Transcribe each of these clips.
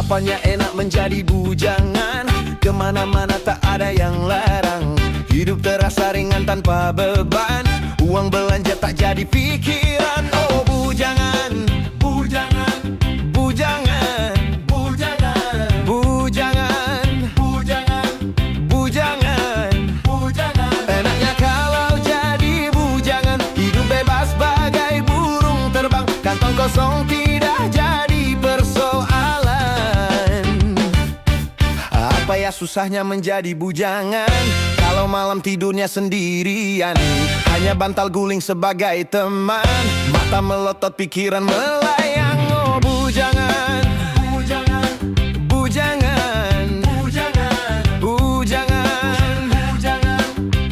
Kapannya enak menjadi bujangan, kemana-mana tak ada yang larang. Hidup terasa ringan tanpa beban, uang belanja tak jadi pikiran. Oh bujangan, bujangan, bujangan, bujangan, bujangan, bujangan, bujangan, bujangan. Enaknya kalau jadi bujangan, hidup bebas bagai burung terbang, kantong kosong tidak jadi persoalan. Apa ya susahnya menjadi bujangan, kalau malam tidurnya sendirian, hanya bantal guling sebagai teman, mata melotot pikiran melayang. Oh bujangan, bujangan, bujangan, bujangan, bujangan, bujangan,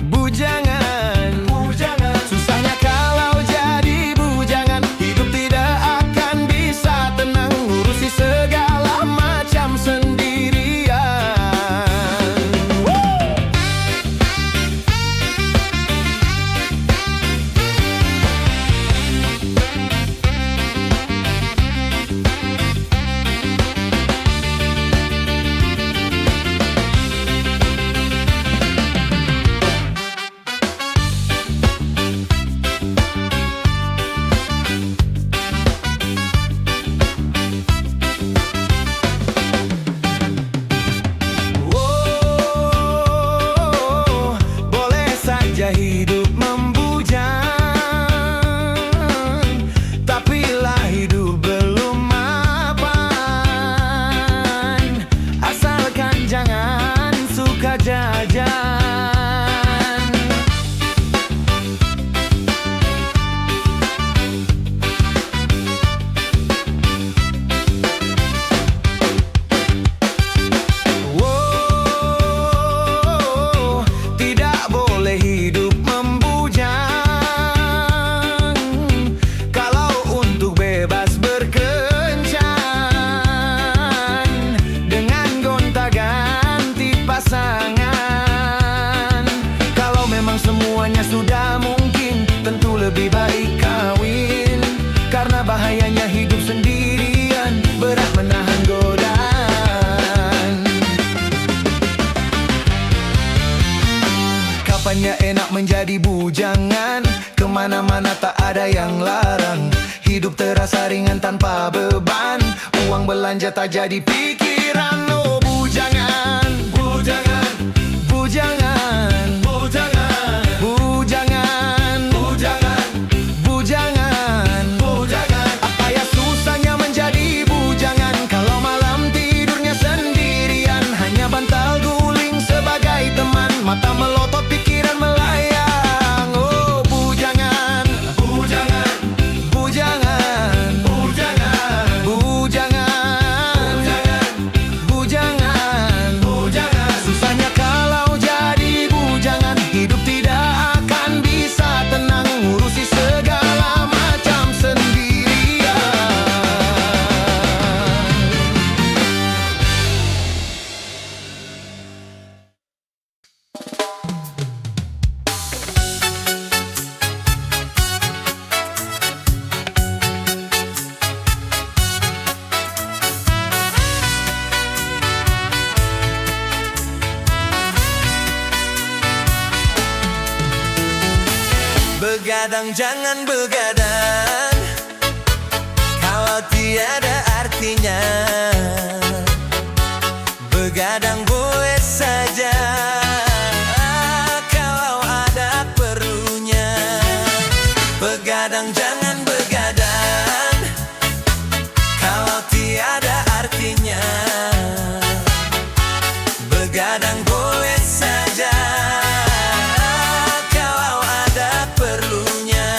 bujangan, bujangan. Susahnya kalau jadi bujangan, hidup tidak akan bisa tenang, ngurusi segala macam sendirian. Hidup membujang, tapi lah hidup belum mapan, asalkan jangan suka jajan. Tidak boleh hidup membujang, kalau untuk bebas berkencan dengan gonta-ganti pasangan. Kalau memang semuanya sudah mungkin, tentu lebih baik kawin, karena bahayanya hidup sendirian, berat menahan godaan. Kapannya enak menjadi bujangan, kemana-mana tak ada yang larang. Hidup terasa ringan tanpa beban, uang belanja tak jadi pikiran. Oh bujangan, bujangan, bujangan, bujangan, bujangan, bujangan, bujangan, bujangan. Apa ya susahnya menjadi bujangan, kalau malam tidurnya sendirian, hanya bantal guling sebagai teman, mata melotot pikiran melayang. Oh bujangan, bujangan, bujangan, bujangan, bujangan, bujangan, bujangan. Susahnya kalau jadi bujangan, hidup tidak akan bisa tenang, ngurusi segala macam sendirian. Begadang jangan begadang, kalau tiada artinya. Begadang boleh saja, kalau ada perlunya. Begadang jangan begadang, kalau tiada artinya. Begadang boleh saja, kalau ada perlunya.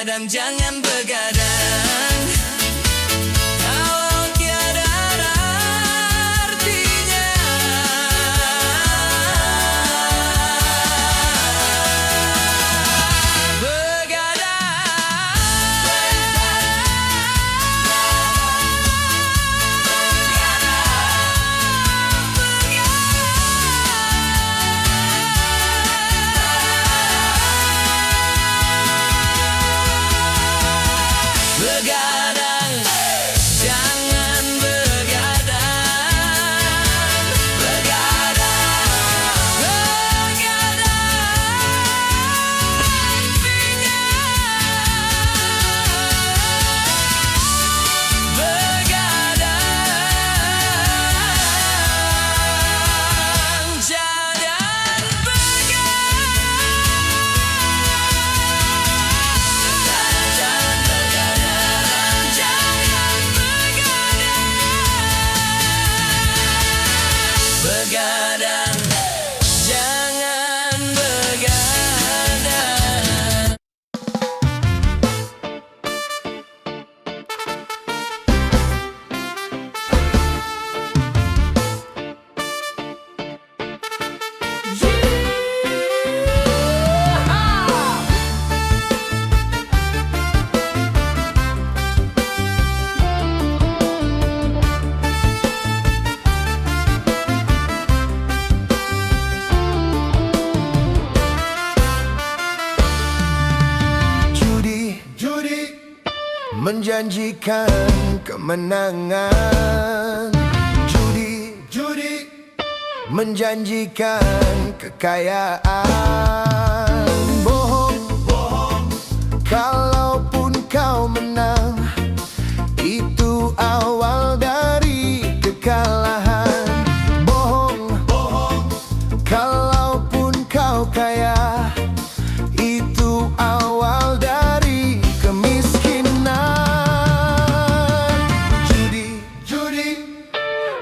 begadang, jangan begadang. Kalau tiada artinya. Begadang, jangan begadang. Begadang, begadang, begadang, jangan begadang, jangan begadang. Judi menjanjikan kemenangan. Judi menjanjikan kekayaan. Bohong, kalaupun kau menang, itu awal dari kekalahan. Bohong, kalaupun kau kaya, itu awal dari kemiskinan. Judi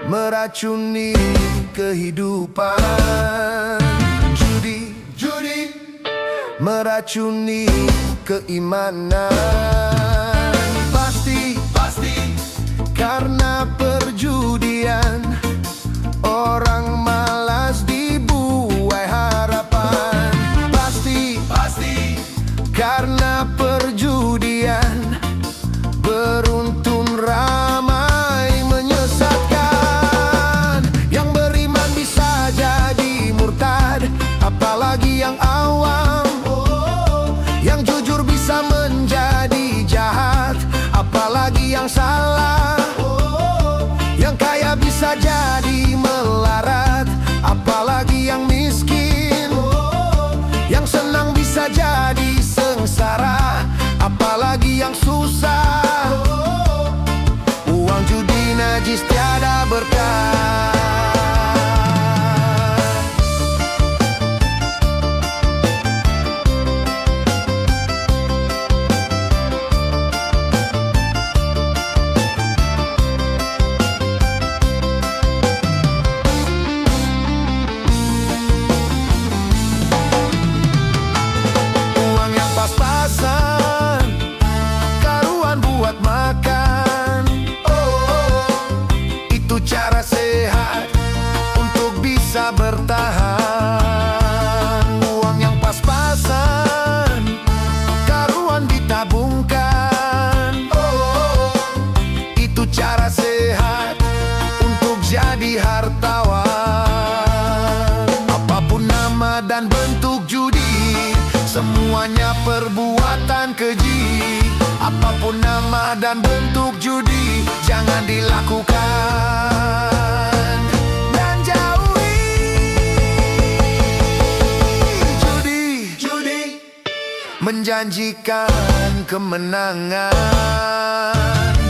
meracuni kehidupan. Judi meracuni keimanan. Pasti karena perjudian, orang malas dibuai harapan. Pasti karena perjudian, beruntun ramai menyesatkan. Yang beriman bisa jadi murtad, apalagi yang awam. Yang jujur bisa menjadi jahat, apalagi yang salah. Yang kaya bisa jadi melarat, apalagi yang miskin. Yang senang bisa jadi sengsara, apalagi yang susah. Uang judi najis tiada berkah. Uang yang pas-pasan, karuan buat makan. Itu cara sehat untuk bisa bertahan. Uang yang pas-pasan, karuan ditabungkan. Itu cara sehat untuk jadi hartawan. Apapun nama dan bentuk judi, semuanya perbuatan keji. Apapun nama dan bentuk judi, jangan dilakukan dan jauhi. Judi menjanjikan kemenangan.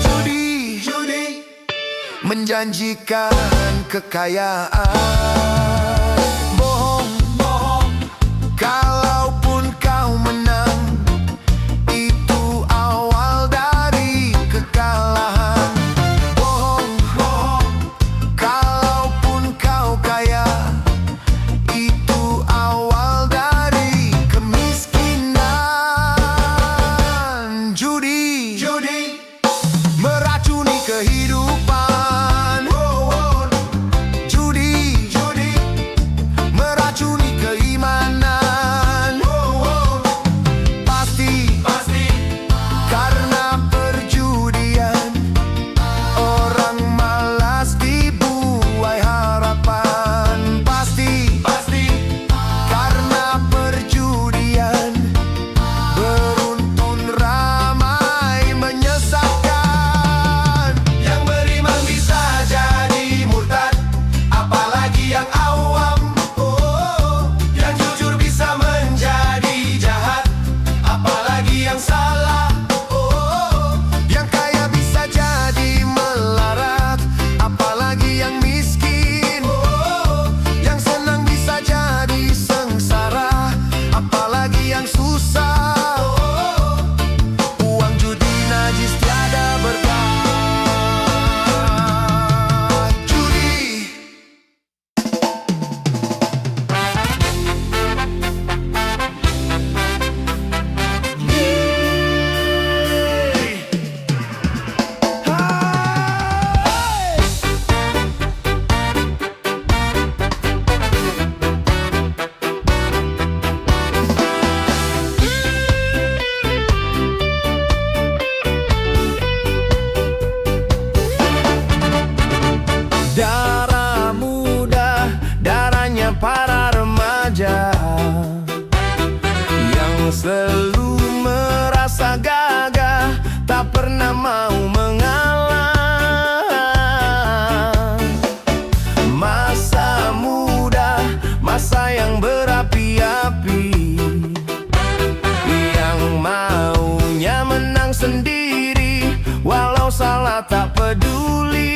Judi menjanjikan kekayaan. Bohong, kalaupun kau menang, itu awal dari kekalahan. Bohong, kalaupun kau kaya, itu awal dari kemiskinan. Judi meracuni kehidupan. Judi meracuni keimanan. Pasti karena perjudian orang malas dibuai harapan. Pasti karena perjudian beruntun ramai menyesatkan. Yang beriman bisa jadi murtad, apalagi yang awam. Yang jujur bisa menjadi jahat, apalagi yang salah. Yang kaya bisa jadi melarat, apalagi yang miskin. Yang senang bisa jadi sengsara, apalagi yang susah. Uang judi najis tiada berkah. Judi. Darah muda, darahnya para remaja yang selalu merasa gagah, tak pernah mau mengalah. Masa muda, masa yang berapi-api, yang maunya menang sendiri, walau salah tak peduli.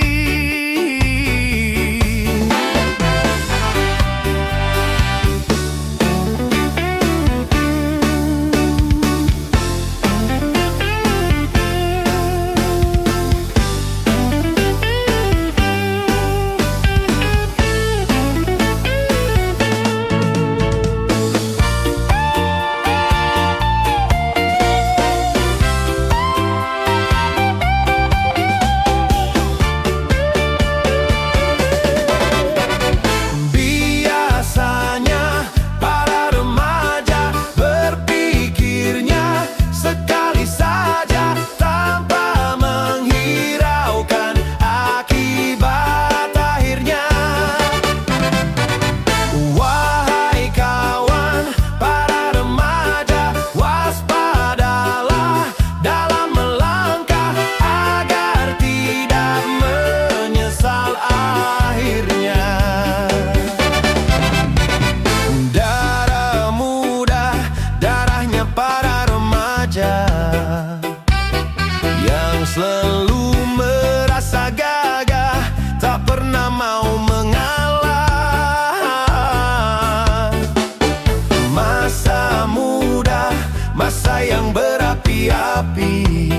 Biasanya para remaja berpikirnya sekali saja, tanpa menghiraukan akibat akhirnya. Wahai kawan para remaja, waspadalah dalam melangkah agar tidak menyesal akhirnya. Darah muda, darahnya para remaja yang selalu merasa gagah, tak pernah mau mengalah. Masa muda, masa yang berapi-api,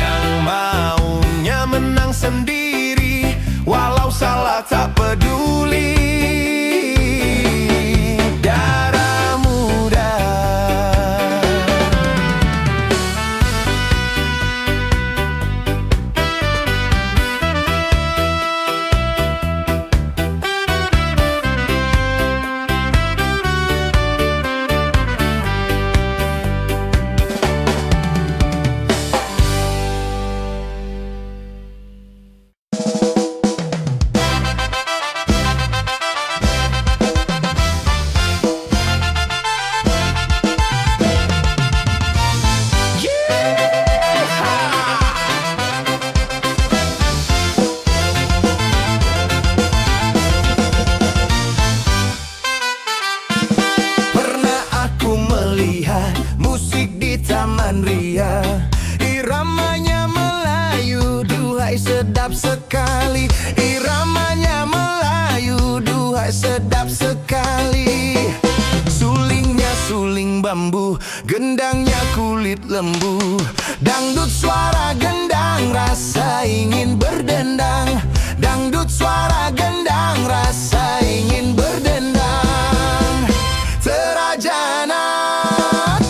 yang maunya menang sendiri, walau salah tak peduli. Darah muda. sedap sekali, iramanya Melayu, duhai sedap sekali. Sulingnya suling bambu, gendangnya kulit lembu. Dangdut suara gendang, rasa ingin berdendang. Dangdut suara gendang, rasa ingin berdendang. Terajana,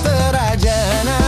terajana,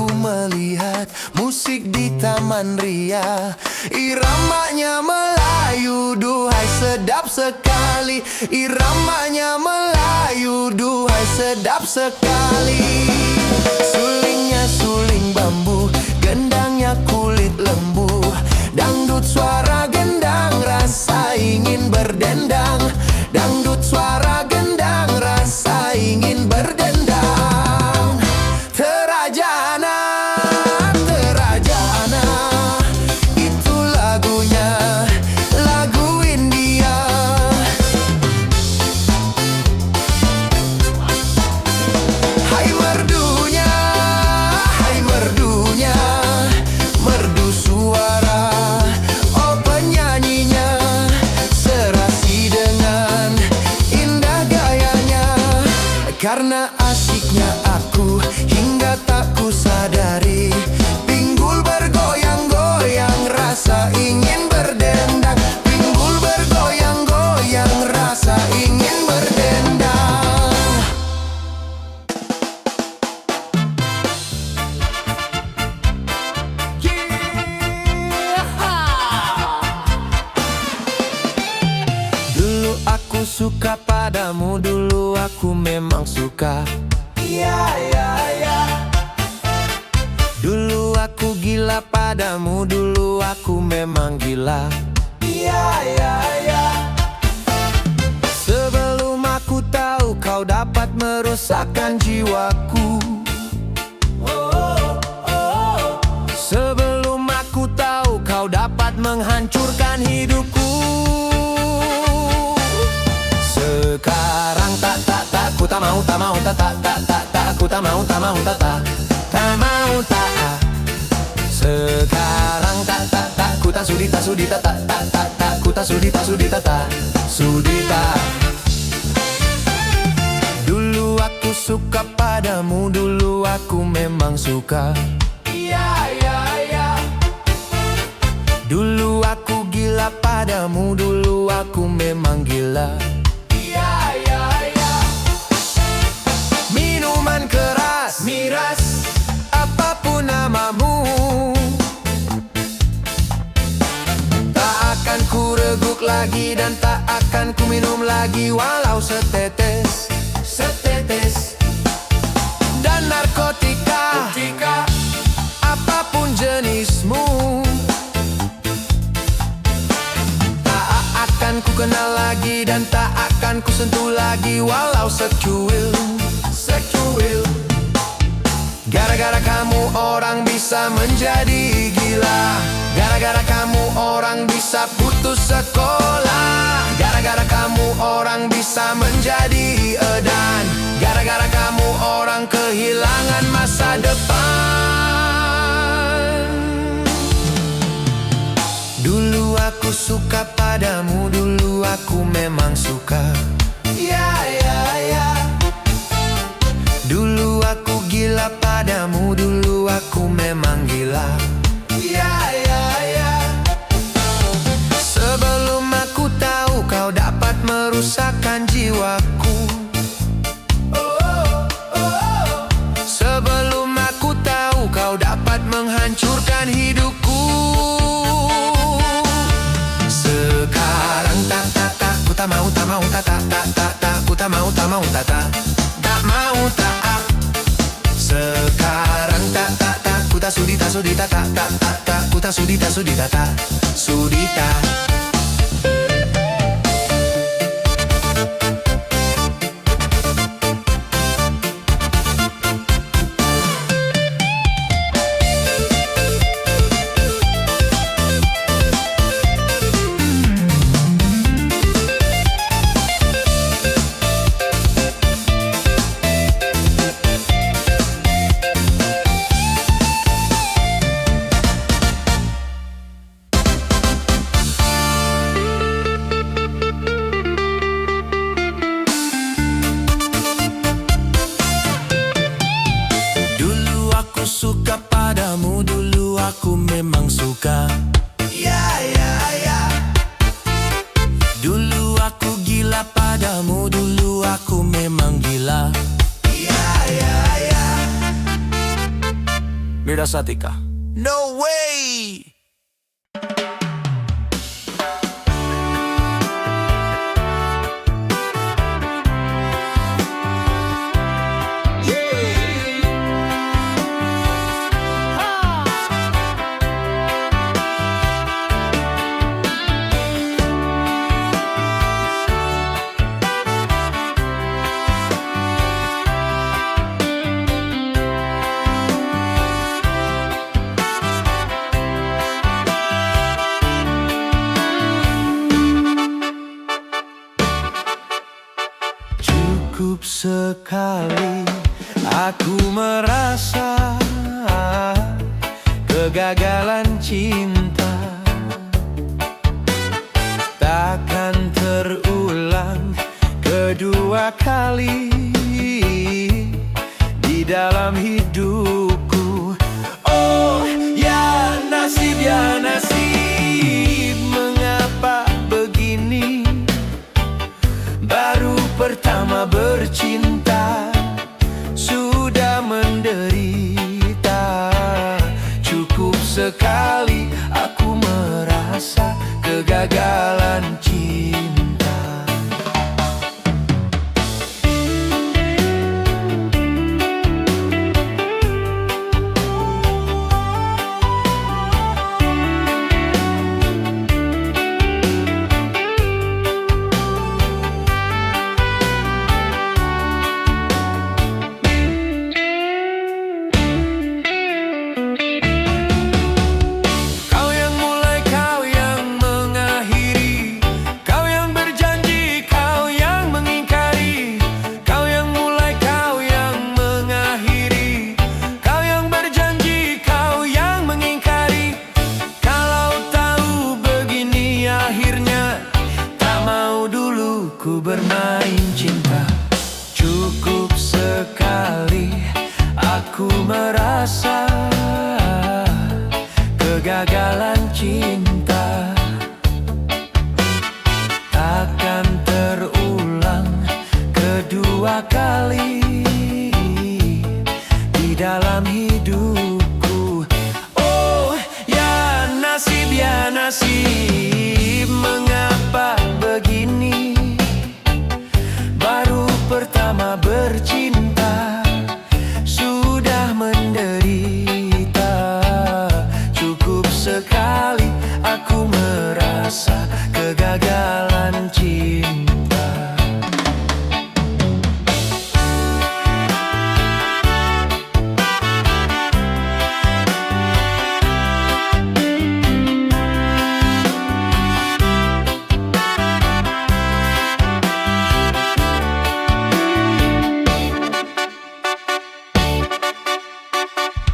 aku melihat musik di Taman Ria. Iramanya Melayu, duhai sedap sekali. Iramanya Melayu, duhai sedap sekali. Sulingnya suling bambu, gendangnya kulit lembu. Dangdut suara gendang, rasa ingin berdendang. Dangdut suara gendang, rasa ingin berdendang. Terajana, Terajana, itu lagunya, lagu India. Hai merdunya, hai merdunya, merdu suara, oh penyanyinya, serasi dengan indah gayanya. Karena asyiknya aku hingga tak kusadari, pinggul bergoyang-goyang, rasa ingin berdendang. Pinggul bergoyang-goyang, rasa ingin berdendang. Dulu aku suka padamu, dulu aku memang suka. Dulu aku gila padamu, dulu aku memang gila. Sebelum aku tahu kau dapat merusakkan jiwaku. Sebelum aku tahu kau dapat menghancurkan hidupku. Sekarang tak ku tak mau ku tak mau tak mau tak. Sekarang tak ku tak sudi ku tak sudi tak sudita. Dulu aku suka padamu, dulu aku memang suka. Dulu aku gila padamu, dulu aku memang gila. Minuman keras, miras, apapun namamu, tak akan ku reguk lagi dan tak akan ku minum lagi, walau setetes, setetes. Dan narkotika, apapun jenismu, tak akan ku kenal lagi dan tak akan ku sentuh lagi, walau secuil, secuil. Gara-gara kamu orang bisa menjadi gila. Gara-gara kamu orang bisa putus sekolah. Gara-gara kamu orang bisa menjadi edan. Gara-gara kamu orang kehilangan masa depan. Dulu aku suka padamu, dulu aku memang suka. Dulu aku gila padamu, dulu aku memang gila. Sebelum aku tahu kau dapat merusakkan jiwaku. Sebelum aku tahu kau dapat menghancurkan hidupku. Sekarang ku tak mau ku tak mau tak mau tak. Sekarang ku tak sudi ku tak sudi sudita. aku memang suka. Dulu aku gila padamu, dulu aku memang gila. Mirda Satika. No way! Cukup sekali aku merasa kegagalan cinta takkan terulang kedua kali di dalam hidupku. Oh ya nasib, mengapa begini? Baru pertama bercinta sudah menderita. Cukup sekali aku merasa kegagalan cinta. Ku bermain cinta. Cukup sekali aku merasa kegagalan cinta takkan terulang kedua kali di dalam hidupku. Oh ya nasib, mengapa begini? Baru pertama bercinta sudah menderita. Cukup sekali aku merasa kegagalan cinta.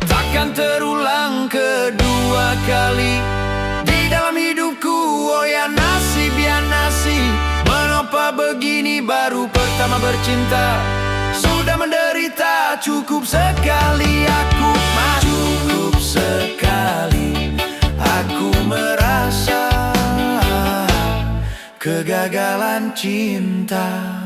Takkan terulang kedua kali di dalam hidupku. Oh ya nasib, mengapa begini? Baru pertama bercinta sudah menderita. Cukup sekali aku cukup sekali aku merasa kegagalan cinta.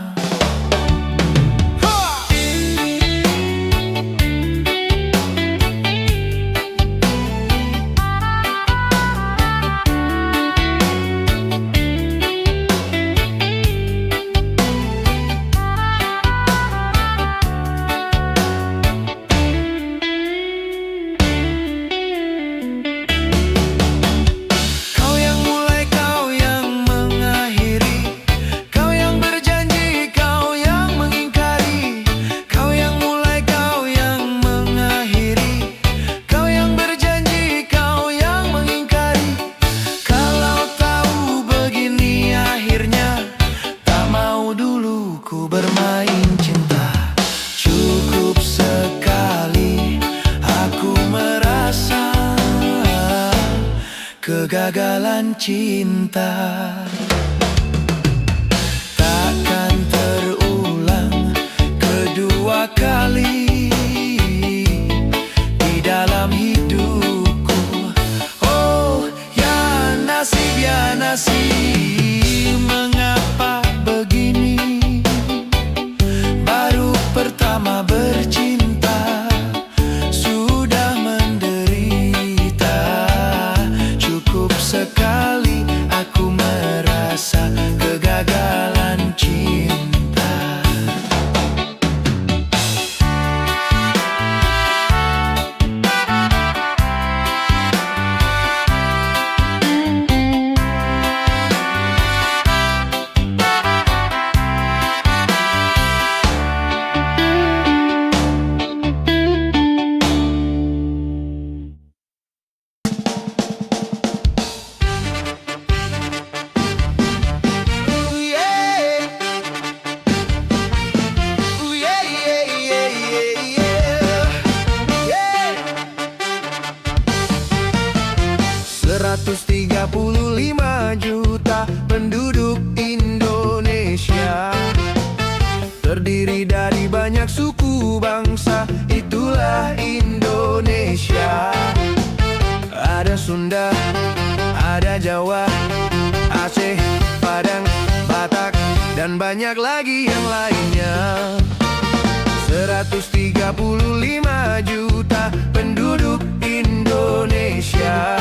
Ku bermain cinta. Cukup sekali aku merasa kegagalan cinta takkan terulang kedua kali di dalam hidupku. Oh ya nasib, mengapa begini? Pertama bercinta sudah menderita. 135 juta penduduk Indonesia, terdiri dari banyak suku bangsa, itulah Indonesia. Ada Sunda, ada Jawa, Aceh, Padang, Batak, dan banyak lagi yang lainnya. 135 juta penduduk Indonesia,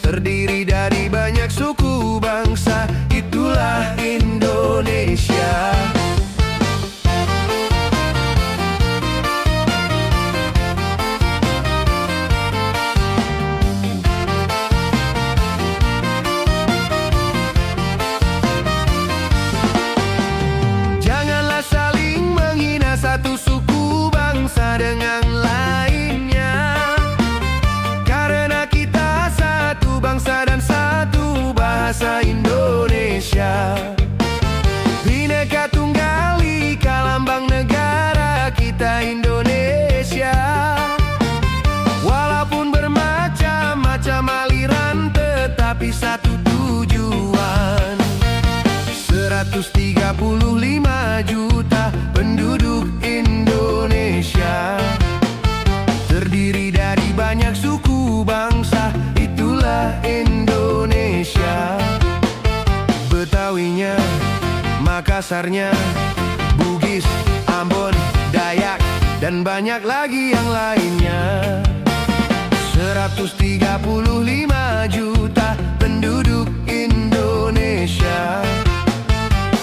terdiri dari banyak suku bangsa, itulah Indonesia. Janganlah saling menghina satu suku bangsa dengan lainnya, karena kita satu bangsa dan satu bahasa Indonesia. Bhinneka Tunggal Ika lambang negara kita Indonesia. Walaupun bermacam-macam aliran, tetapi satu tujuan. 135 juta penduduk Indonesia, terdiri dari banyak suku bangsa, itulah Indonesia. Betawinya, Makassarnya, Bugis, Ambon, Dayak, dan banyak lagi yang lainnya. 135 juta penduduk Indonesia,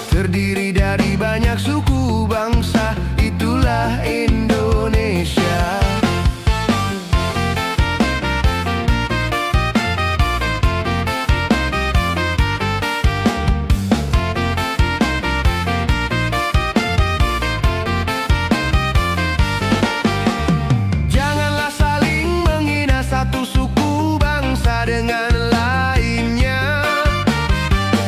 terdiri dari banyak suku bangsa, itulah Indonesia. Janganlah saling menghina satu suku bangsa dengan lainnya,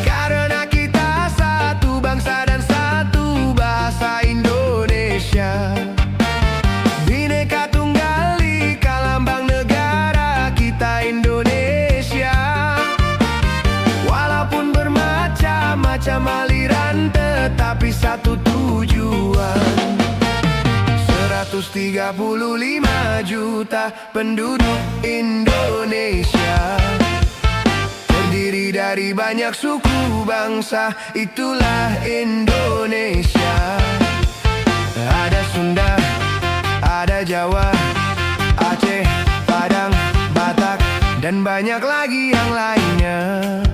karena kita satu bangsa dan satu bahasa Indonesia. Bhinneka Tunggal Ika lambang negara kita Indonesia. Walaupun bermacam-macam aliran, tetapi satu tujuan. 135 juta penduduk Indonesia, terdiri dari banyak suku bangsa, itulah Indonesia. Ada Sunda, ada Jawa, Aceh, Padang, Batak, dan banyak lagi yang lainnya.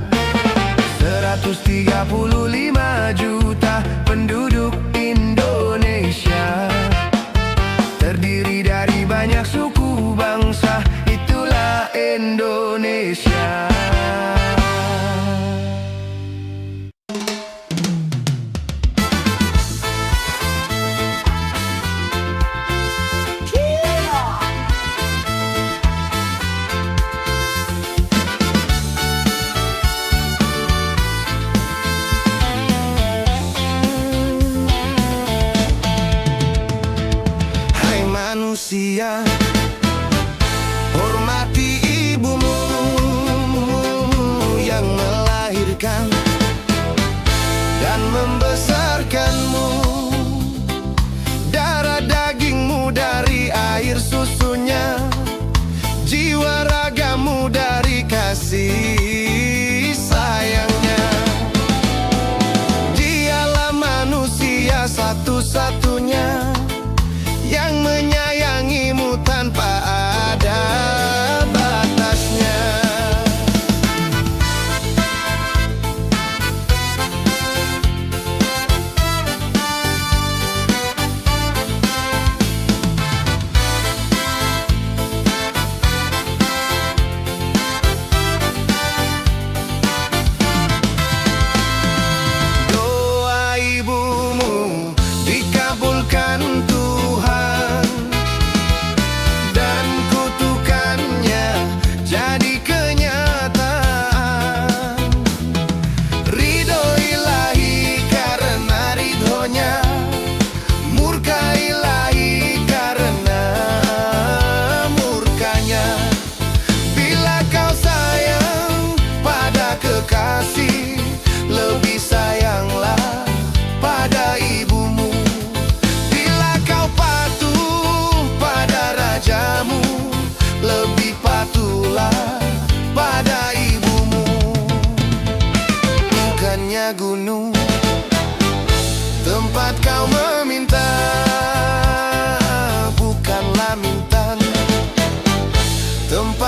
135 juta penduduk Indonesia, terdiri dari banyak suku bangsa, itulah Indonesia.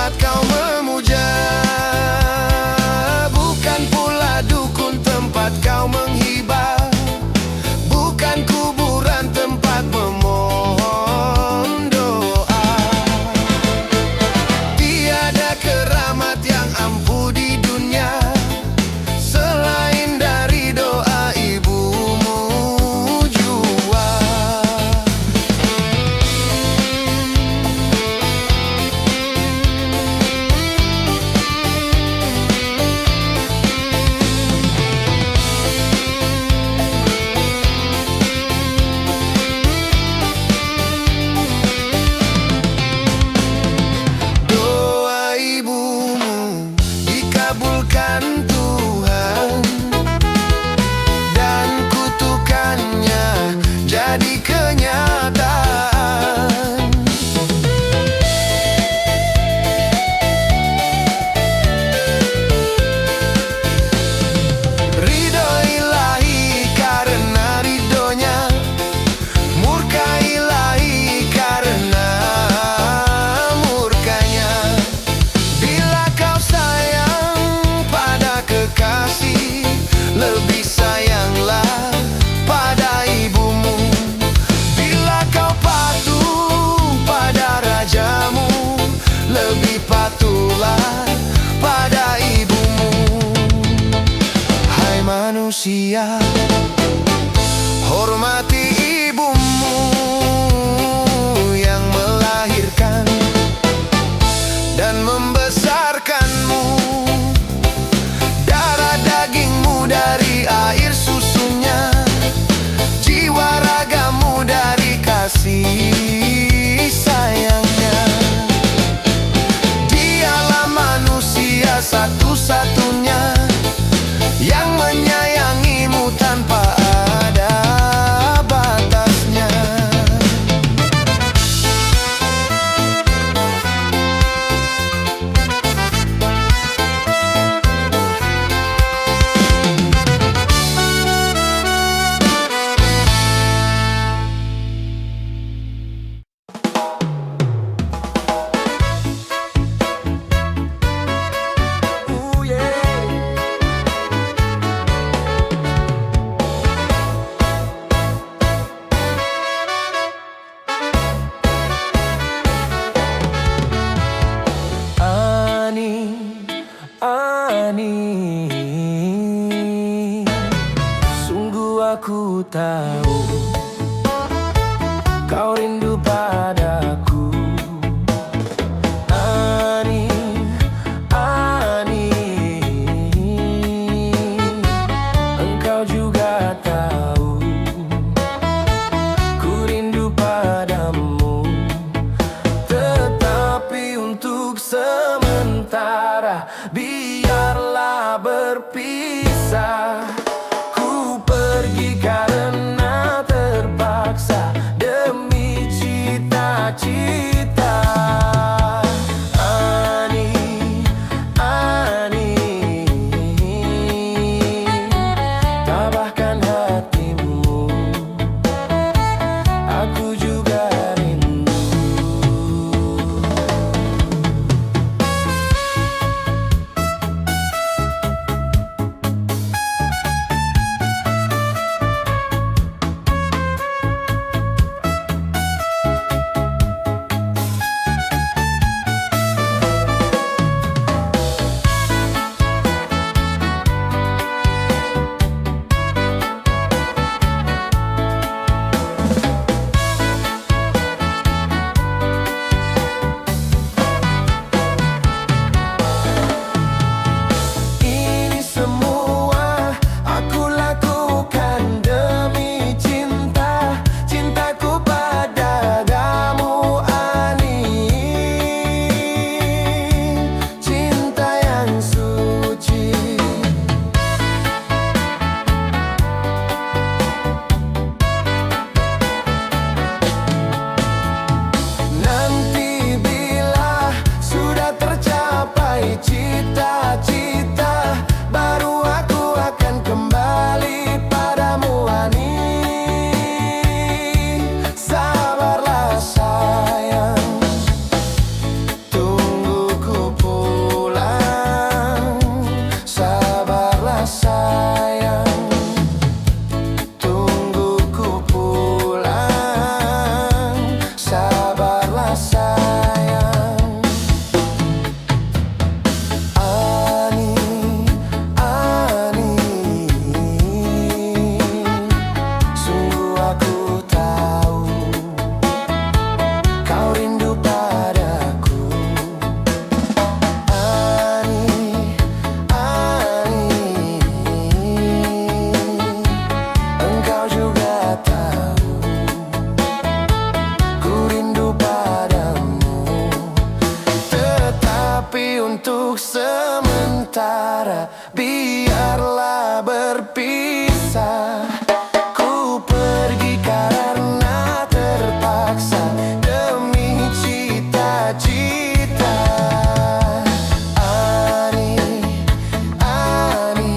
tempat kau memuja, bukan pula dukun tempat kau menghibah, bukan kuburan tempat memohon doa. Tiada keramat yang ampuh di dunia selain dari doa ibumu jua. Doa ibumu dikabulkan Tuhan, dan kutukannya jadi kenyataan. Ridho ilahi karena ridhonya, murka ilahi karena murkanya. Bila kau sayang pada kekasih, lebih sayanglah pada ibumu. Bila kau patuh pada rajamu, lebih patuhlah pada ibumu. Hai manusia, hormati ibumu yang melahirkan dan membesarkanmu. Darah dagingmu dari air susunya, jiwa ragamu dari kasih sayangnya. Dialah manusia satu-satunya yang menyayangimu tanpa ada batasnya. Ani, sungguh aku tahu kau rindu padaku. Ani, engkau juga tahu ku rindu padamu. Tetapi untuk sementara biarlah berpisah. Ku pergi karena terpaksa demi cita-cita. Ani, tabahkan hatimu, aku juga rindu. untuk sementara, biarlah berpisah. Ku pergi karena terpaksa demi cita-cita. Ani, Ani,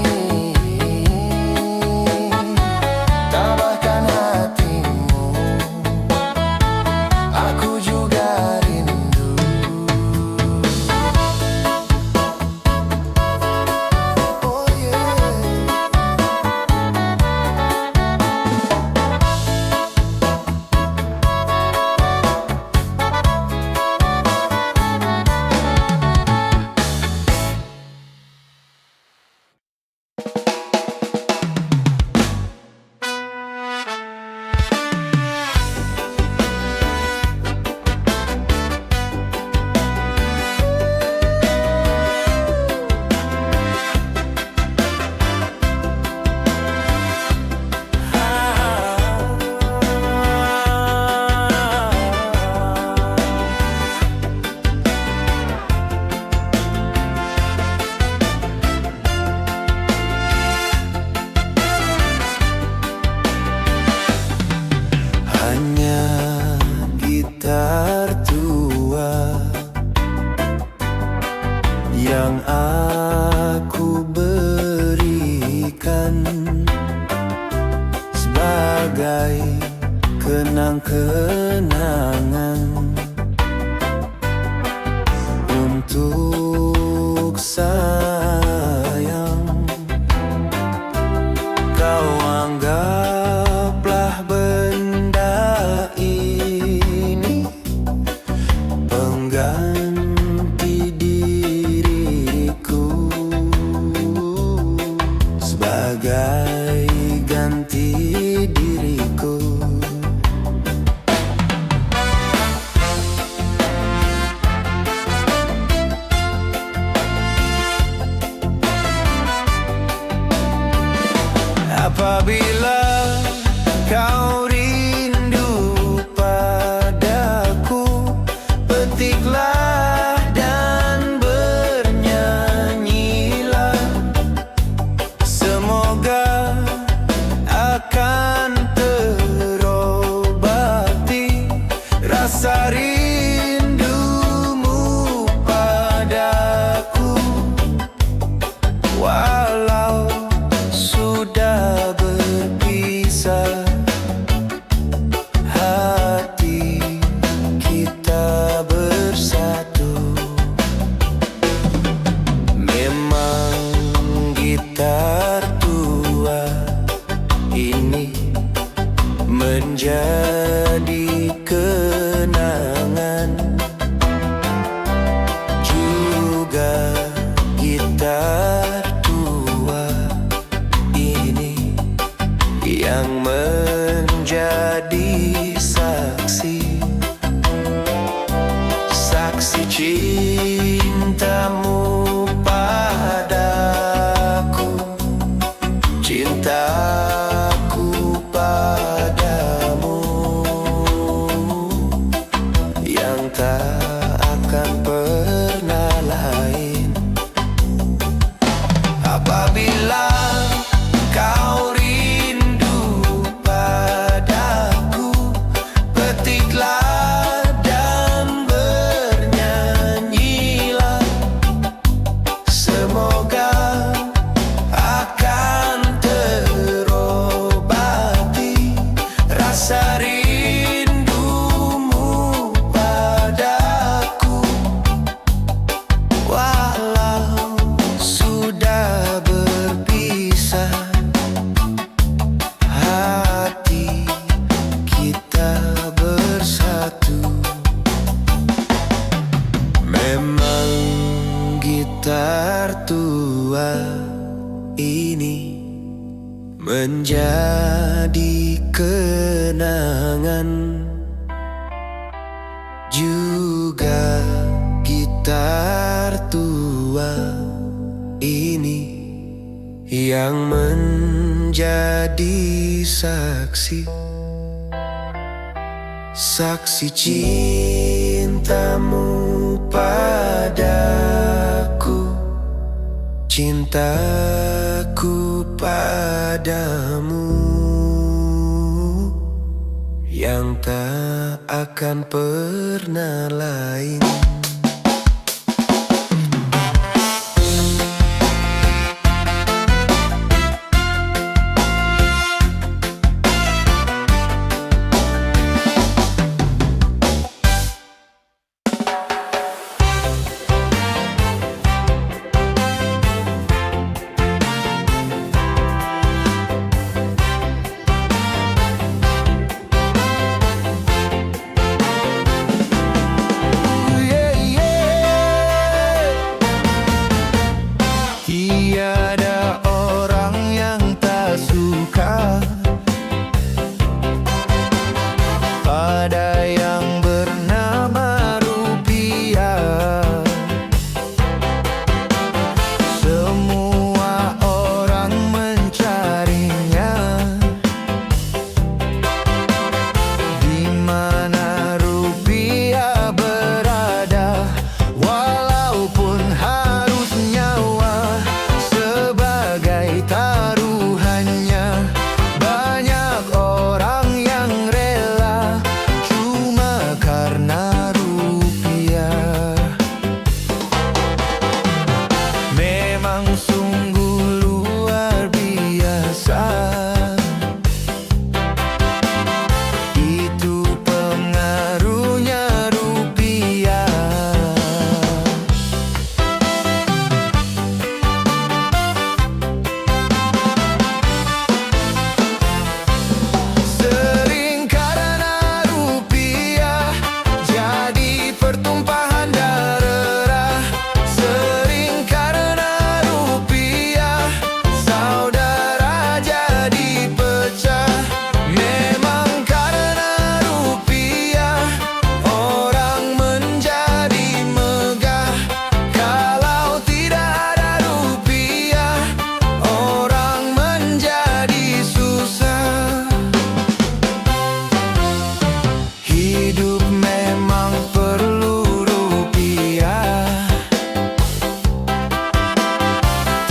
tabahkan hatimu, aku juga rindu. Oh yeah. Hanya gitar tua yang aku berikan sebagai kenang-kenangan untuk sayang. Kau anggaplah benda ini pengganti diriku, sebagai ganti diriku. Apabila kau rindu padaku, petiklah dan bernyanyilah. Semoga akan terobati rasa rindumu padaku, walau sudah berpisah. Hati kita bersatu. Memang gitar tua ini menjadi kenangan, juga gitar tua ini yang menjadi saksi, saksi cintamu padaku, cintaku padamu, yang tak akan pernah lain. Apabila kau rindu padaku, petiklah dan bernyanyilah. Semoga akan terobati rasa rindumu padaku, walau sudah berpisah. Hati kita bersatu. Memang gitar tua ini menjadi kenangan, juga gitar tua ini yang menjadi saksi, saksi cintamu padaku, Cintaku padamu yang tak akan pernah lain. Tiada orang yang tak suka pada yang bernama rupiah. Semua orang mencarinya, di mana rupiah berada, walaupun harus nyawa sebagai taruhannya. Banyak orang yang rela cuma karena rupiah. Memang sungguh luar biasa, itu pengaruhnya rupiah. Sering karena rupiah jadi pertumpahan darah. Sering karena rupiah saudara jadi pecah. Memang karena rupiah orang menjadi megah. Kalau tidak ada rupiah orang menjadi susah. Hidup memang perlu rupiah,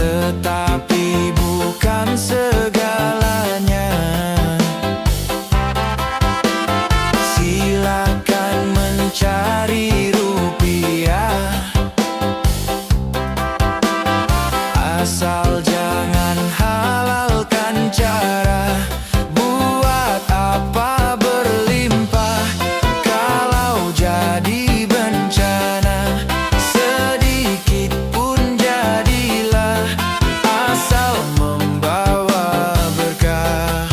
tetapi bukan segalanya. Silakan mencari rupiah, asal jangan halalkan cara. Buat apa berlimpah kalau jadi bencana? Sedikit pun jadilah, asal membawa berkah.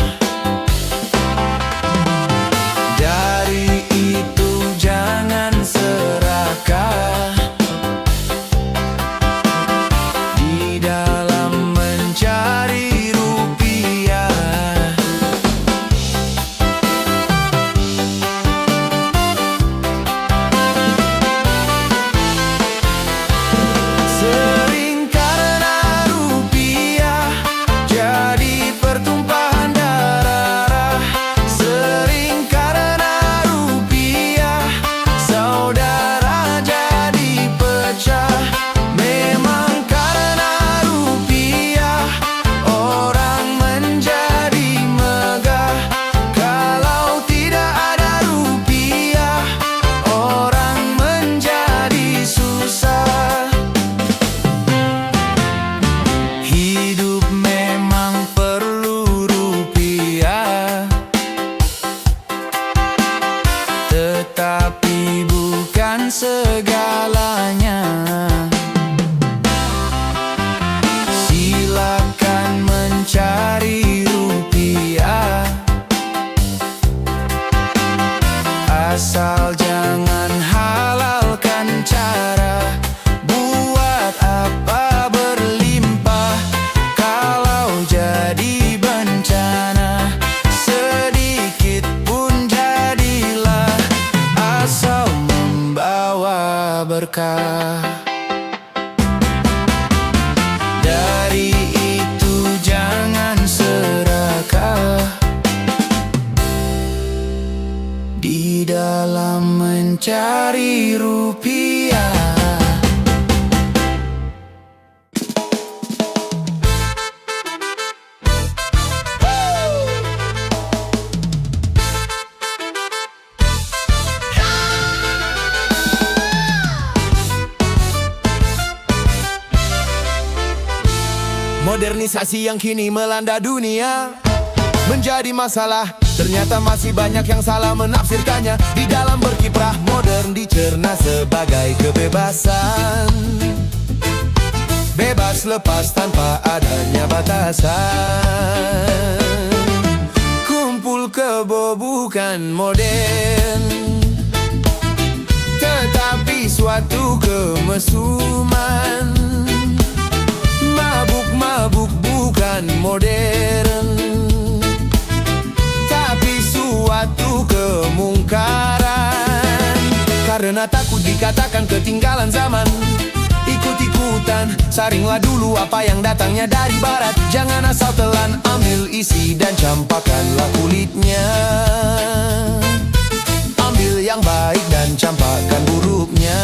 Dari itu jangan serakah di dalam mencari rupiah. Sering karena rupiah jadi pertumpahan darah. Sering karena rupiah saudara jadi pecah. Memang karena rupiah orang menjadi megah. Kalau tidak ada rupiah orang menjadi susah. Hidup memang perlu rupiah, tetapi bukan segalanya. Silakan mencari rupiah, asal jangan halalkan cara. Buat apa berlimpah kalau jadi bencana? Sedikit pun jadilah, asal membawa berkah. Dari itu jangan serakah di dalam mencari rupiah. Modernisasi yang kini melanda dunia menjadi masalah. Ternyata masih banyak yang salah menafsirkannya. Di dalam berkiprah modern dicerna sebagai kebebasan, bebas lepas tanpa adanya batasan. Kumpul kebo bukan modern, tetapi suatu kemesuman. Mabuk-mabuk bukan modern, tapi suatu kemungkaran. Karena takut dikatakan ketinggalan zaman, ikut-ikutan, saringlah dulu apa yang datangnya dari barat. Jangan asal telan, ambil isi dan campakkanlah kulitnya. Ambil yang baik dan campakkan buruknya.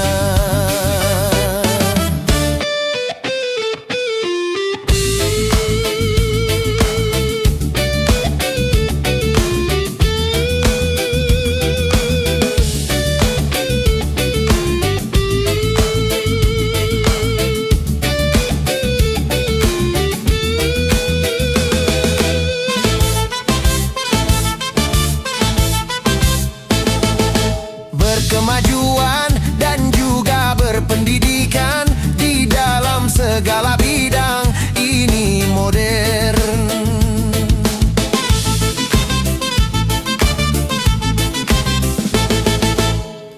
Kemajuan dan juga berpendidikan di dalam segala bidang ini modern.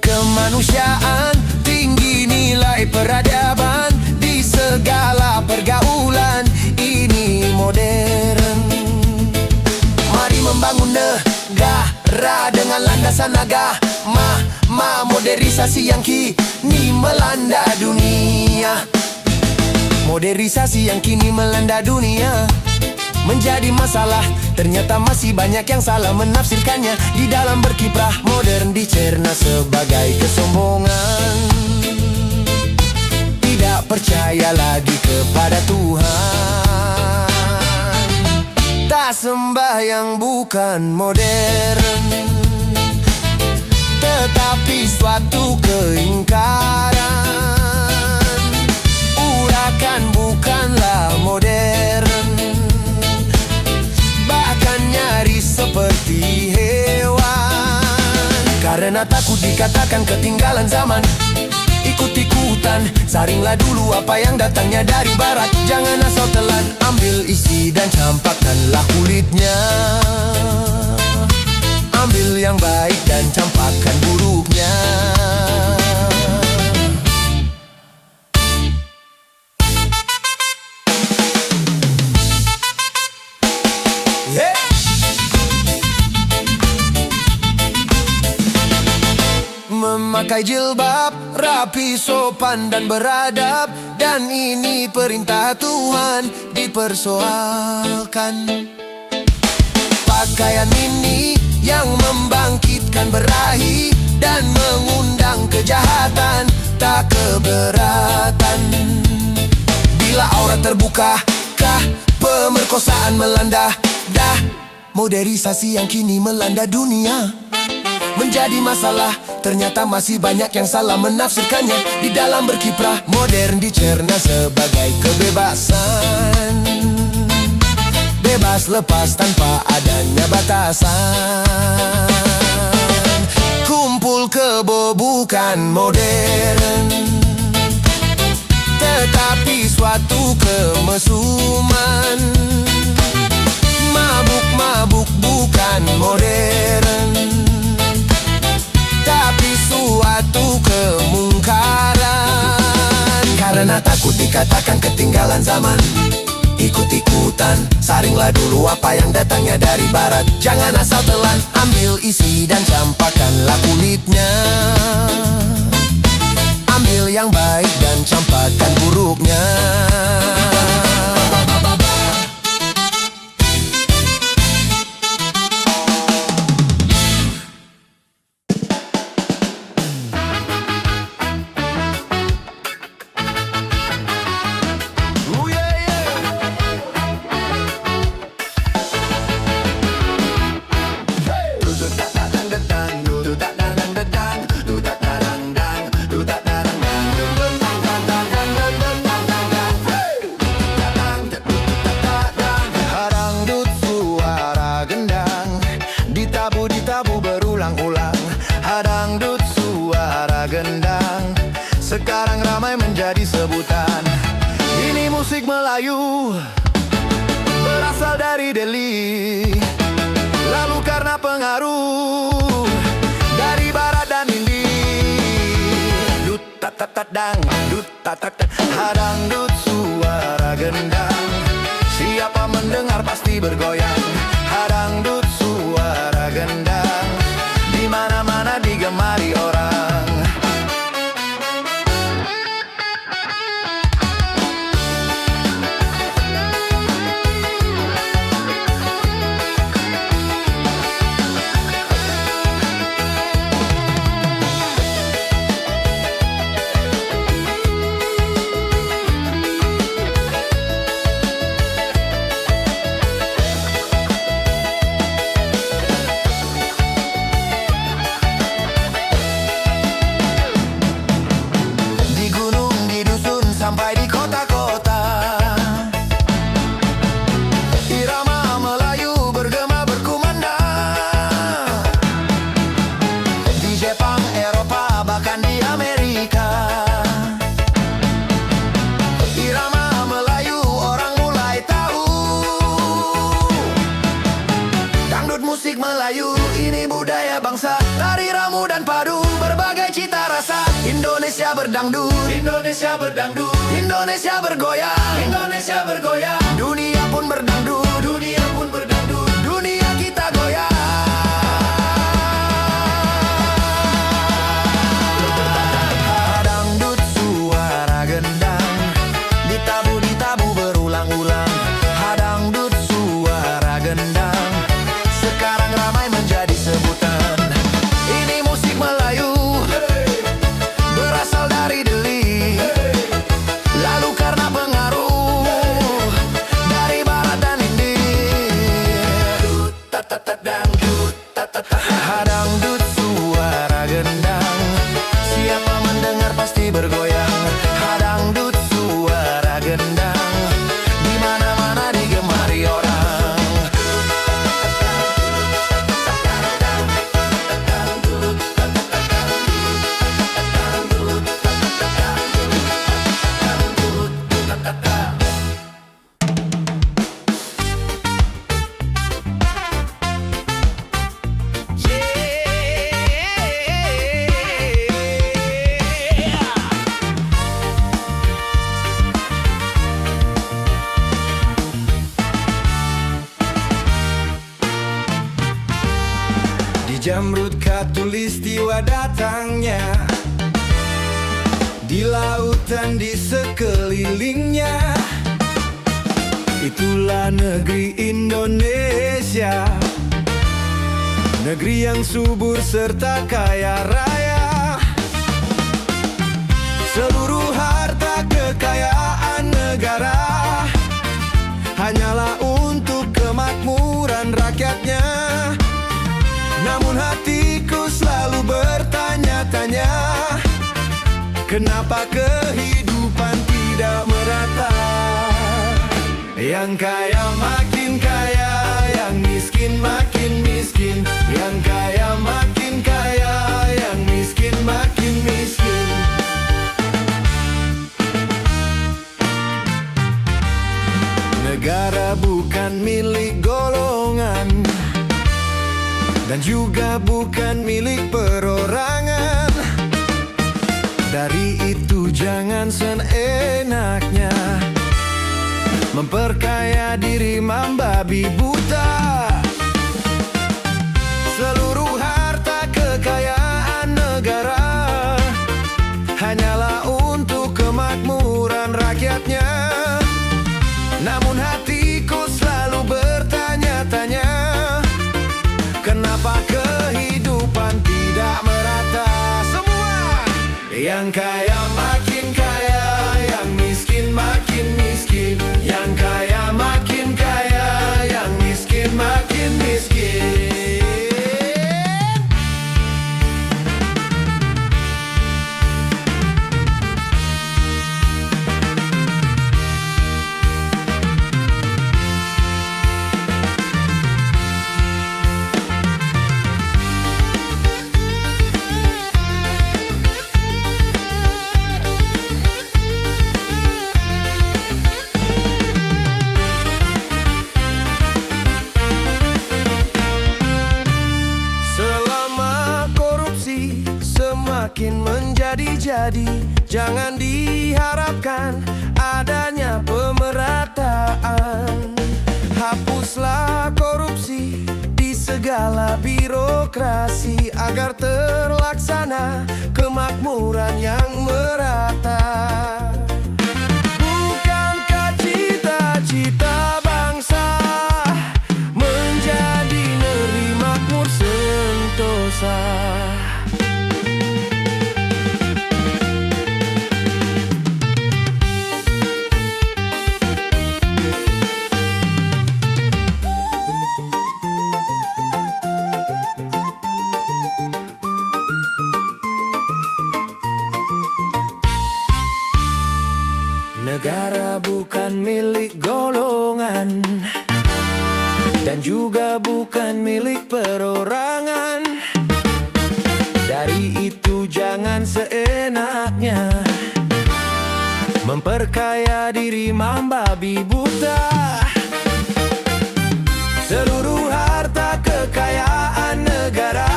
Kemanusiaan, tinggi nilai peradaban di segala pergaulan ini modern. Mari membangun negara dengan landasan agama. Modernisasi yang kini melanda dunia. Modernisasi yang kini melanda dunia menjadi masalah. Ternyata masih banyak yang salah menafsirkannya. Di dalam berkiprah modern dicerna sebagai kesombongan. Tidak percaya lagi kepada Tuhan, tak sembahyang bukan modern, tetapi suatu keingkaran. Urakan bukanlah modern, bahkan nyaris seperti hewan. Karena takut dikatakan ketinggalan zaman, ikut-ikutan, saringlah dulu apa yang datangnya dari barat. Jangan asal telan, ambil isi dan campakkanlah kulitnya. Ambil yang baik dan campakkan buruknya. Yeah. Memakai jilbab, rapi, sopan dan beradab, dan ini perintah Tuhan dipersoalkan. Pakaian ini yang membangkitkan berahi dan mengundang kejahatan, tak keberatan. Bila aurat terbuka, kah pemerkosaan melanda. Dah, modernisasi yang kini melanda dunia menjadi masalah. Ternyata masih banyak yang salah menafsirkannya. Di dalam berkiprah modern dicerna sebagai kebebasan, bebas lepas tanpa adanya batasan. Kumpul kebo bukan modern, tetapi suatu kemesuman. Mabuk-mabuk bukan modern, tapi suatu kemungkaran. Karena takut dikatakan ketinggalan zaman, ikut-ikutan, saringlah dulu apa yang datangnya dari barat. Jangan asal telan, ambil isi dan campakkanlah kulitnya. Ambil yang baik dan campakkan buruknya. sekarang ramai menjadi sebutan. Ini musik Melayu, berasal dari Delhi, lalu karena pengaruh dari barat dan India. Dut tat tat tat dang, dut tat tat tat, hadangdut suara gendang. Siapa mendengar pasti bergoyang. Hadangdut suara gendang, di mana-mana digemari orang. Sampai di kota-kota, irama Melayu bergema berkumandang. Di Jepang, Eropa, bahkan di Amerika, irama Melayu orang mulai tahu. Dangdut musik Melayu, ini budaya bangsa, tari ramu dan padu, berbagai cita rasa. Indonesia berdangdut, Indonesia berdangdut, Indonesia bergoyang, Indonesia bergoyang. Dunia pun berdangdut, dunia pun berdangdut, dunia kita goyang. Dangdut suara gendang, ditabu berulang-ulang. Dangdut suara gendang, sekarang ramai menjadi sebutan. Ini musik Melayu, berasal dari Delhi, lalu karena pengaruh dari barat dan India. Dangdut hadangdut suara gendang, siapa mendengar pasti bergoyang. Hadangdut suara gendang, di mana-mana digemari orang. Jamrud Khatulistiwa datangnya, di lautan di sekelilingnya. Itulah negeri Indonesia, negeri yang subur serta kaya raya. Seluruh harta kekayaan negara hanyalah untuk kemakmuran rakyatnya. Namun hatiku selalu bertanya-tanya, kenapa kehidupan tidak merata? Yang kaya makin kaya, yang miskin makin miskin. Yang kaya makin kaya, yang miskin makin miskin. Negara bukan milik golongan, dan juga bukan milik perorangan. Dari itu jangan seenaknya memperkaya diri membabi buta. Seluruh harta kekayaan negara hanyalah untuk kemakmuran rakyatnya. Namun hatiku selalu bertanya-tanya, kenapa kehidupan tidak merata? Semua yang kaya makin kaya, yang miskin makin miskin. Yang kaya makin kaya, yang miskin makin terjadi. Jangan diharapkan adanya pemerataan. Hapuslah korupsi di segala birokrasi agar terlaksana kemakmuran yang merata. Bukankah cita-cita bangsa menjadi negeri makmur sentosa? Negara bukan milik golongan dan juga bukan milik perorangan. Dari itu jangan seenaknya memperkaya diri membabi buta. Seluruh harta kekayaan negara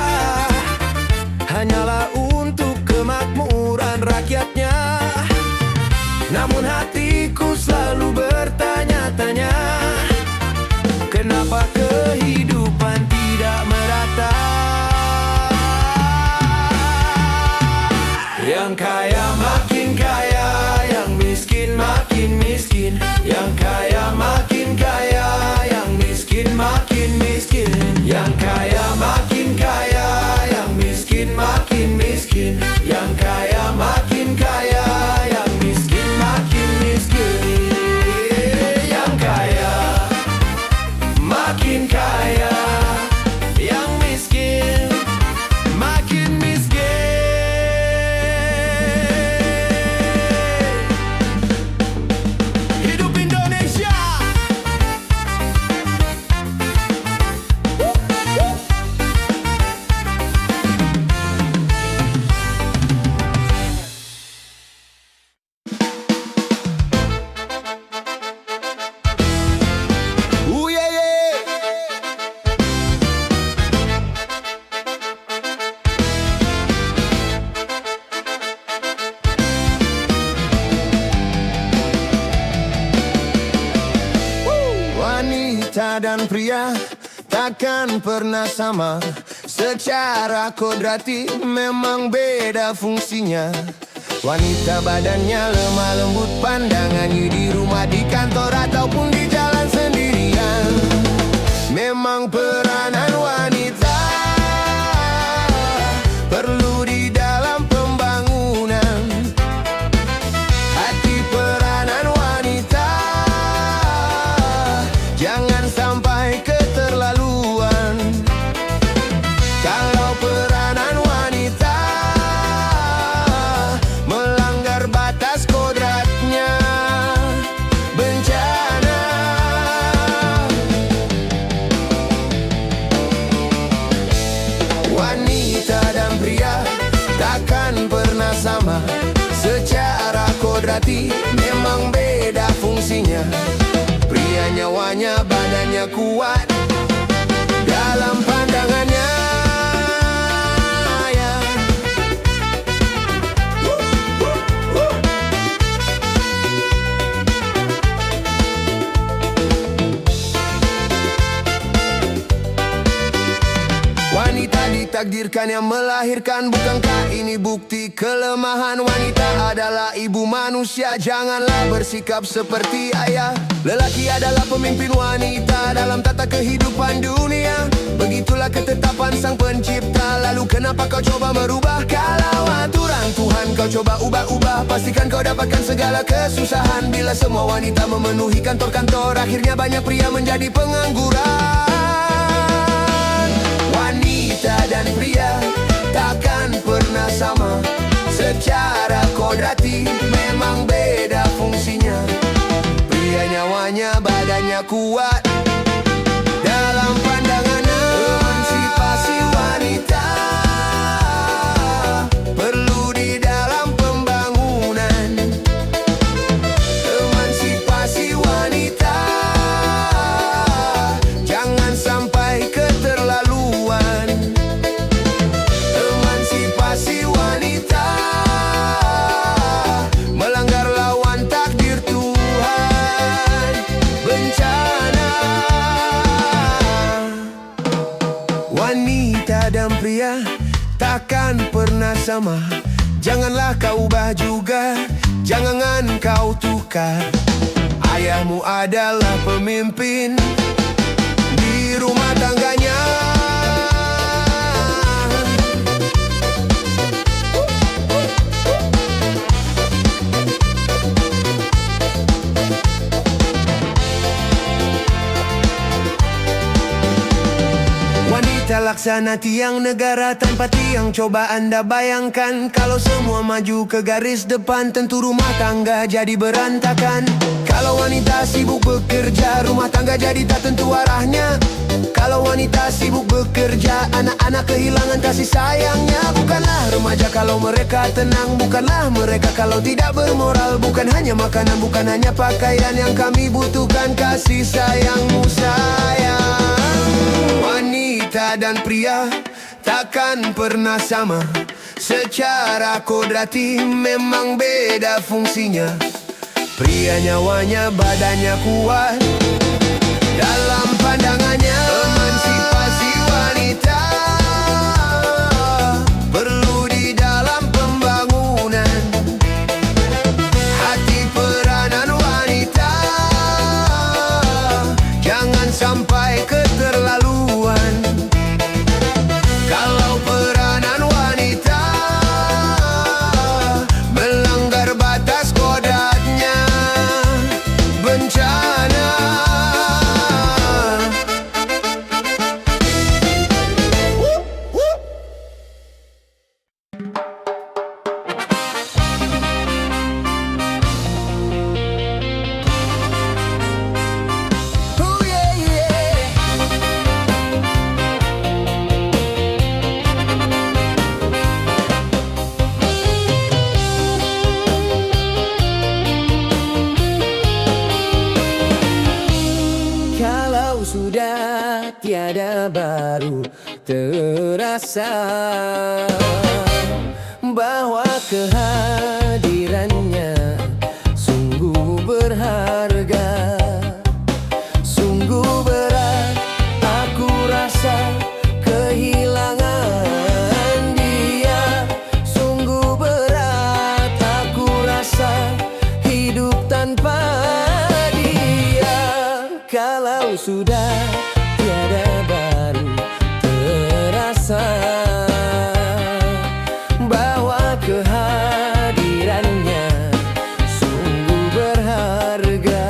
hanyalah untuk kemakmuran rakyatnya. Namun hatiku selalu bertanya-tanya, kenapa kehidupan tidak merata? Yang kaya makin kaya, yang miskin makin miskin. Yang kaya makin kaya, yang miskin makin miskin. Yang kaya makin kaya, yang miskin makin miskin. Yang kaya makin kaya, yang miskin makin miskin. Yang kaya makin kaya, yang miskin makin miskin. Hidup Indonesia. Yeah, yeah. Wanita dan pria takkan pernah sama. Secara kodrati memang beda fungsinya. Wanita badannya lemah lembut, pandangannya di rumah, di kantor ataupun di jalan sendirian. Memang peranan wanita perlu di dalam pembangunan. Hati peranan wanita jangan sampai keterlaluan. Kalau peranan wanita melanggar batas kodratnya, bencana. Wanita dan pria takkan pernah sama. Secara kodrati memang beda fungsinya. Pria nyawanya, badannya kuat dalam pandangannya, ya. Wanita ditakdirkan yang melahirkan. Bukankah ini bukti kelemahan? Wanita adalah ibu manusia, janganlah bersikap seperti ayah. Lelaki adalah pemimpin wanita dalam tata kehidupan dunia. Begitulah ketetapan sang pencipta. Lalu kenapa kau coba merubah? Kalau aturan Tuhan kau coba ubah-ubah, pastikan kau dapatkan segala kesusahan. Bila semua wanita memenuhi kantor-kantor, akhirnya banyak pria menjadi pengangguran. Wanita dan pria takkan pernah sama. Secara kodrati memang beda fungsinya. Pria nyawanya, badannya kuat dalam pandangannya. Emansipasi wanita perlu di dalam pembangunan. Emansipasi wanita jangan sampai keterlaluan. Emansipasi wanita sama. Janganlah kau ubah juga, jangan kau tukar. Ayahmu adalah pemimpin di rumah tangganya. Wanita laksana tiang negara tanpa tiang. Coba Anda bayangkan kalau semua maju ke garis depan, tentu rumah tangga jadi berantakan. Kalau wanita sibuk bekerja, rumah tangga jadi tak tentu arahnya. Kalau wanita sibuk bekerja, anak-anak kehilangan kasih sayangnya. Bukanlah remaja kalau mereka tenang, bukanlah mereka kalau tidak bermoral. Bukan hanya makanan, bukan hanya pakaian yang kami butuhkan, kasih sayangmu sayang. Wanita dan pria takkan pernah sama. Secara kodrati memang beda fungsinya. Pria nyawanya, badannya kuat, dalam pandangannya emansipasi wanita perlu di dalam pembangunan. Hati peranan wanita jangan sampai keterlaluan. Kalau peranan wanita melanggar batas kodratnya, bencana. Oh yeah, yeah. Kalau sudah tiada baru terasa bahwa kehadirannya sungguh berharga. Sungguh berat aku rasa kehilangan dia. Sungguh berat aku rasa hidup tanpa dia. Kalau sudah tiada baru terasa bahwa kehadirannya sungguh berharga.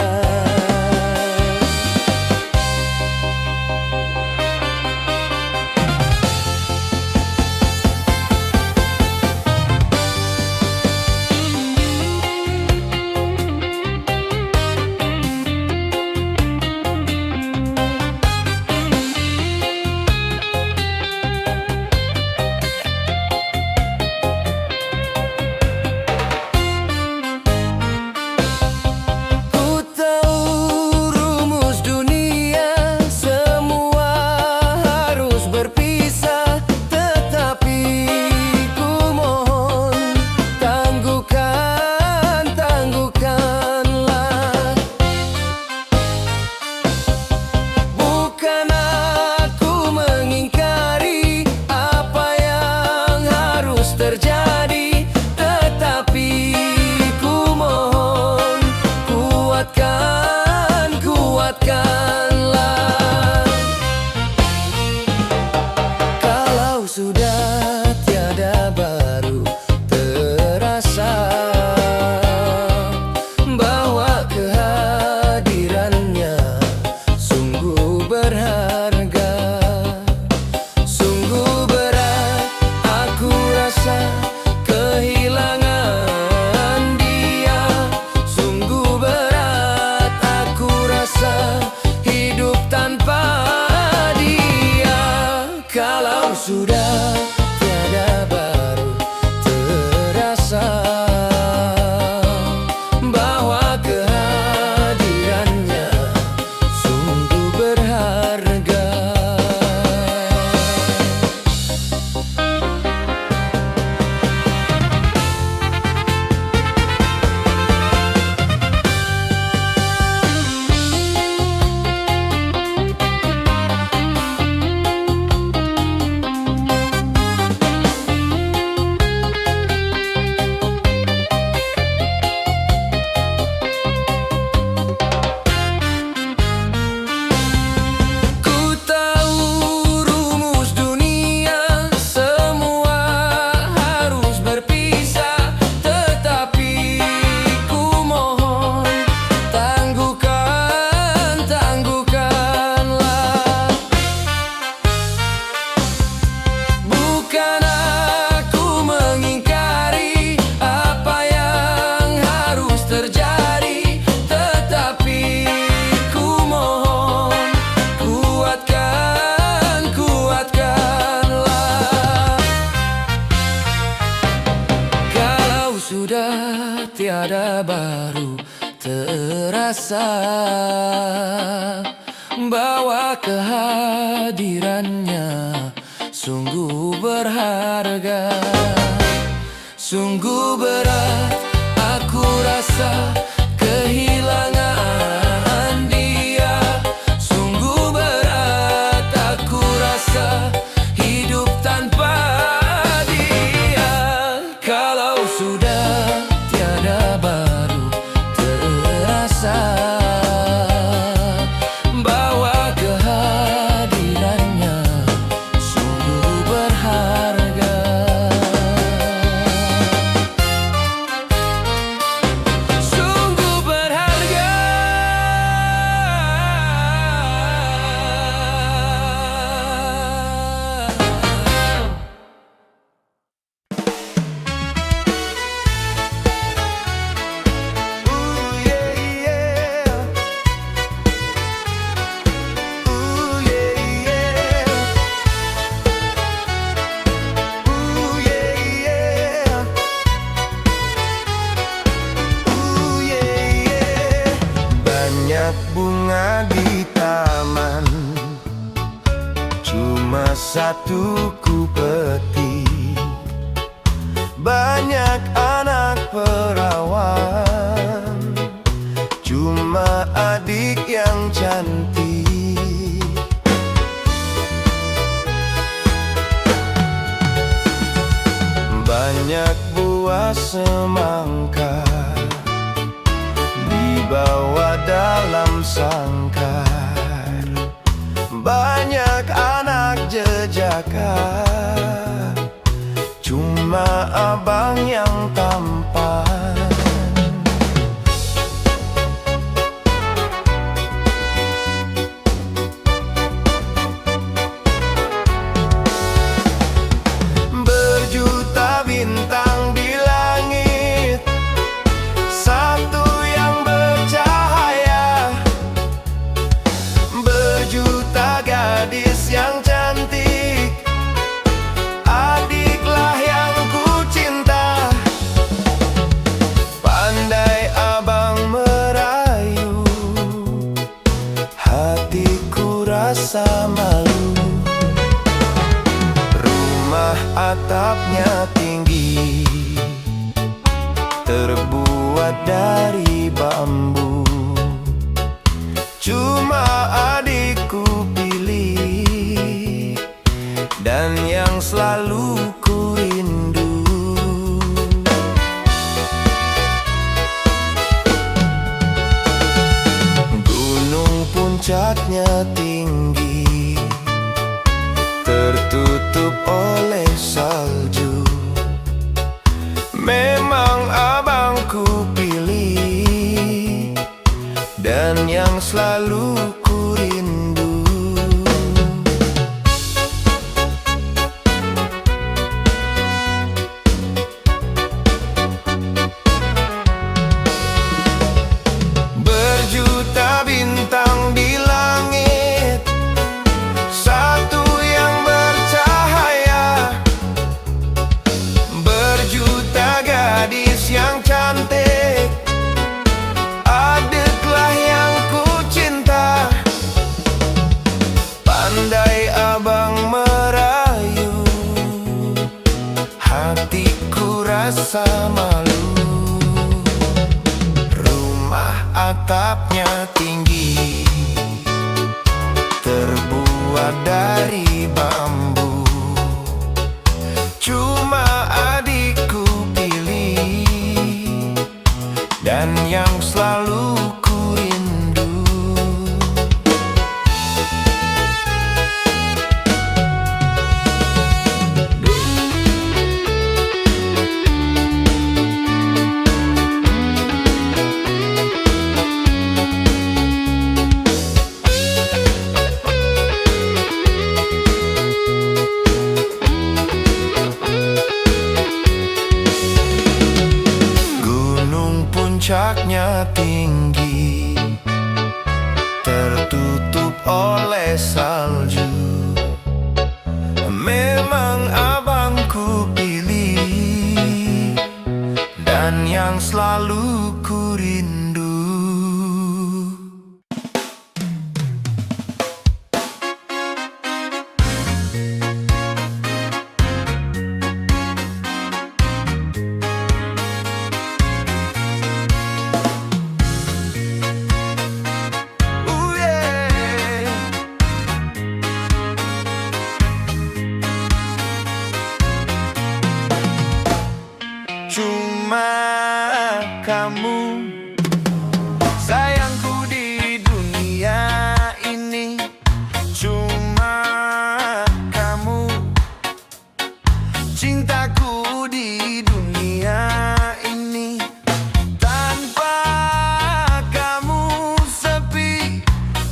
terjadi, tetapi ku mohon kuatkanlah. Kalau sudah tiada baru terasa bahwa kehadirannya sungguh berharga. Sungguh berat aku rasa kehilangan dia. Sungguh berat aku rasa hidup tanpa dia. Kalau sudah tiada baru terasa bahwa kehadirannya sungguh berharga. Sungguh berharga. Ooh yeah yeah. Ooh yeah yeah. Ooh yeah yeah. Ooh yeah yeah. Banyak bunga di taman, cuma satu ku petik. Banyak anak perawan, cuma adik yang cantik. Banyak buah semangka dibawa dalam sangkar. Banyak anak jejaka, cuma abang yang tampan. Berjuta bintang di langit, satu yang bercahaya. Berjuta gadis yang cantik, adiklah yang ku cinta. Pandai abang merayu, hatiku rasa malu. Rumah atapnya tinggi, terbuat dari bambu. Cuma adikku pilih, dan yang selalu ku rindu. Gunung puncaknya tinggi, tertutup oleh salju. Memang abangku pilih, dan yang selalu ku rindu. Berjuta bintang di langit, satu yang bercahaya. Berjuta gadis yang cantik, adiklah yang ku cinta. Pandai abang merayu, hatiku rasa malu. Rumah atapnya tinggi, terbuat dari bambu. Cuma adikku pilih, dan yang selalu ku rindu. jaraknya tinggi, tertutup oleh salju. Memang abangku pilih, dan yang selalu ku rindu. Cuma kamu sayangku di dunia ini, cuma kamu cintaku di dunia ini. Tanpa kamu sepi,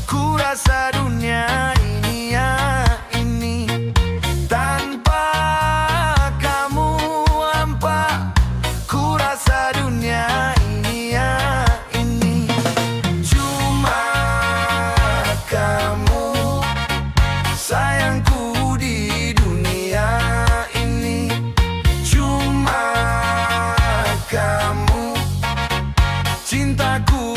ku rasa dunia ini ya ini. Tanpa kamu hampa, ku rasa dunia ini ya ini. Cuma kamu sayangku di dunia ini, cuma kamu cintaku